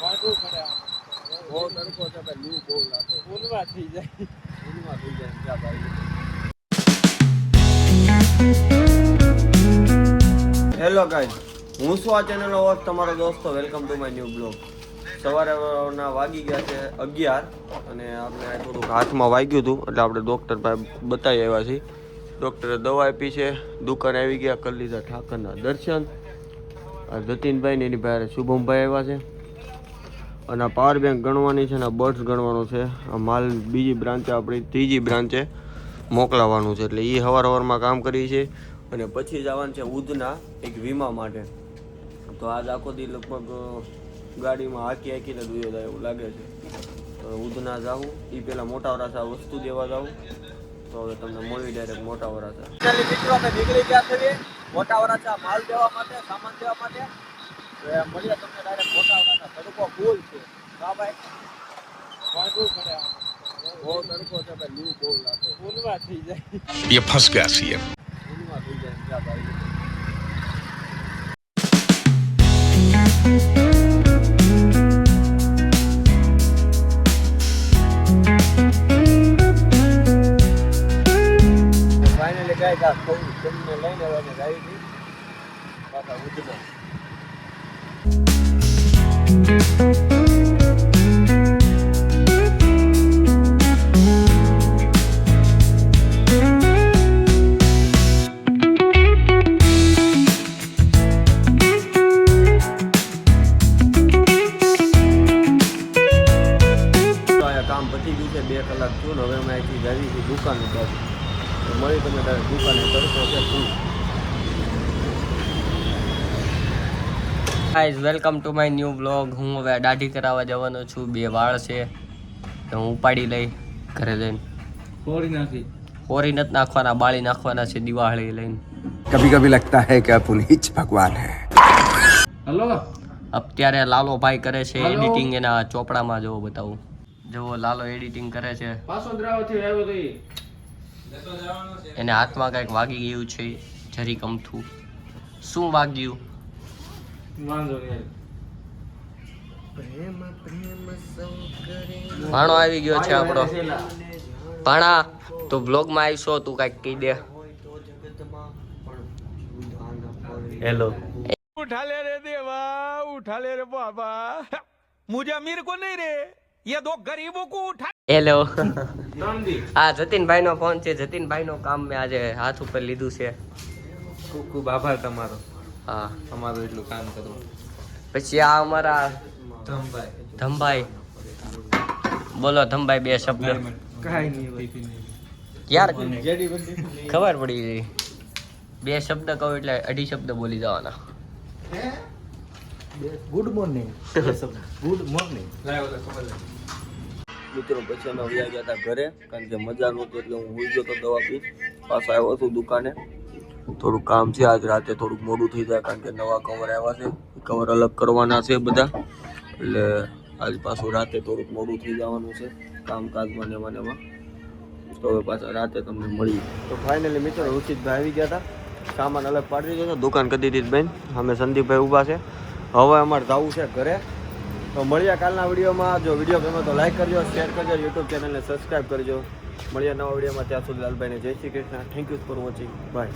બહુ તડકો છે ભાઈ, લૂ બહુ લાગે, ઊનમાં થઈ જાય ક્યાં ભાઈ. હેલો ગાઈસ, હું છું આ ચેનલનો હોસ્ટ તમારો દોસ્તો. Welcome to my new blog. સવારના વાગી ગયા છે 11 અને આપણે થોડુંક હાથમાં વાગ્યું હતું એટલે આપણે ડૉક્ટર પાસે બતાવી આવ્યા છીએ. ડૉક્ટરે દવા આપી છે, દુકાને આવી ગયા, કરી લીધા ઠાકરના દર્શન. આ જતીનભાઈ ને એની પાસે શુભમભાઈ આવ્યા છે અને આ પાવર બેંક ગણવાની છે ને બર્ડ્સ ગણવાનો છે. આ માલ બીજી બ્રાન્ચે, આપણી ત્રીજી બ્રાન્ચે મોકલાવાનું છે એટલે એ સવારમાં કામ કરી છે અને પછી જવાનું છે ઉધના એક વીમા માટે. તો આજ આખો દી લગભગ ગાડીમાં હાકીને દુયો થાય એવું લાગે છે. તો ઉધના જાઉં એ પહેલાં મોટા વરાછા વસ્તુ દેવા જાઉં. તો હવે તમને મળી ડાયરેક્ટ મોટા વરાછા. મિત્રો અમે નીકળી ગયા છીએ મોટા વરાછા માલ દેવા માટે, સામાન દેવા માટે. મળીએ તમને ડાયરેક્ટ મોટા વરાછા. તડકો ફૂલ છે હા ભાઈ, બહુ તડકો છે ભાઈ, લૂ બહુ લાગે, ઊનમાં થઈ જાય. ये फंस गया सीएम. ઊનમાં થઈ જાય ક્યાં ભાઈ. ફાઇનલી ગાય કા થોડું તમને લઈને આવે ગાડી થી પાછા ઉધના. કામ પતી ગયું છે, 2 કલાક થયું ને હવે અમે અહીંથી જઈએ છીએ દુકાન બાજુ. મળી તમે ડાયરેક્ટ દુકાને તડકો છે full. Guys welcome to my new blog. હું હવે દાઢી કરાવવા જવાનો છું. 2 વાળ છે તો હું ઉપાડી લઈ ઘરે જઈને. હોરી નથી નાખવાના, બાળી નાખવાના છે દિવાળી લઈને. कभी कभी लगता है कि अपन ही भगवान है. અત્યારે લાલો ભાઈ કરે છે એડિટિંગ, એના ચોપડામાં જો બતાવું. જો લાલો એડિટિંગ કરે છે. એને હાથમાં કંઈક વાગી ગયું છે જરી કમથું. શું વાગ્યું? ભાણો આવી ગયો છે આપણો. ભાણા તું બ્લોગમાં આવીશો, તું કાંઈક કહી દે. હેલો. उठा ले रे देवा, उठा ले रे बाबा, मुझे अमीर को नहीं रे, ये दो गरीबों को उठा. હેલો. હા જતીનભાઈ નો ફોન છે. જતીનભાઈ નું કામ મેં આજે હાથ ઉપર લીધું છે. ખૂબ ખૂબ આભાર તમારો. હા અમારું એટલું કામ કરવું. પછી આ અમારા ધમભાઈ. બોલો ધમભાઈ 2 શબ્દ. કાંઈ નહીં યાર ખબર પડી ગઈ. 2 શબ્દ કહું એટલે 2.5 શબ્દ બોલી જવાના. Good morning. Good morning. મિત્રો પછી અમે વયા ગયા હતા ઘરે, કારણ કે મજા નહોતી એટલે હું હોઈ ગયો તો દવા પી. પાછો આવ્યો છું દુકાને. થોડું કામ છે આજ રાતે, થોડુંક મોડું થઈ જાય કારણ કે નવા કવર આવ્યા છે, કવર અલગ કરવાના છે બધા. એટલે આજ પાછું રાતે થોડુંક મોડું થઈ જવાનું છે કામકાજમાં ને એમાં. તો હવે પાછા રાતે તમને મળીએ. તો ફાઇનલી મિત્રો રુચિતભાઈ આવી ગયા હતા, સામાન અલગ પાડી દીધો હતો, દુકાન કરી દીધી બેન. અમે સંદીપભાઈ ઊભા છે. હવે અમારે જવું છે ઘરે. તો મળીએ કાલના વિડીયોમાં. જો વિડીયો ગમે તો લાઈક કરજો, શેર કરજો, યુટ્યુબ ચેનલને સબસ્ક્રાઈબ કરજો. મળીએ નવા વિડીયોમાં. ત્યાં સુધી લાલભાઈને જય Shri Krishna. Thank you for watching. By.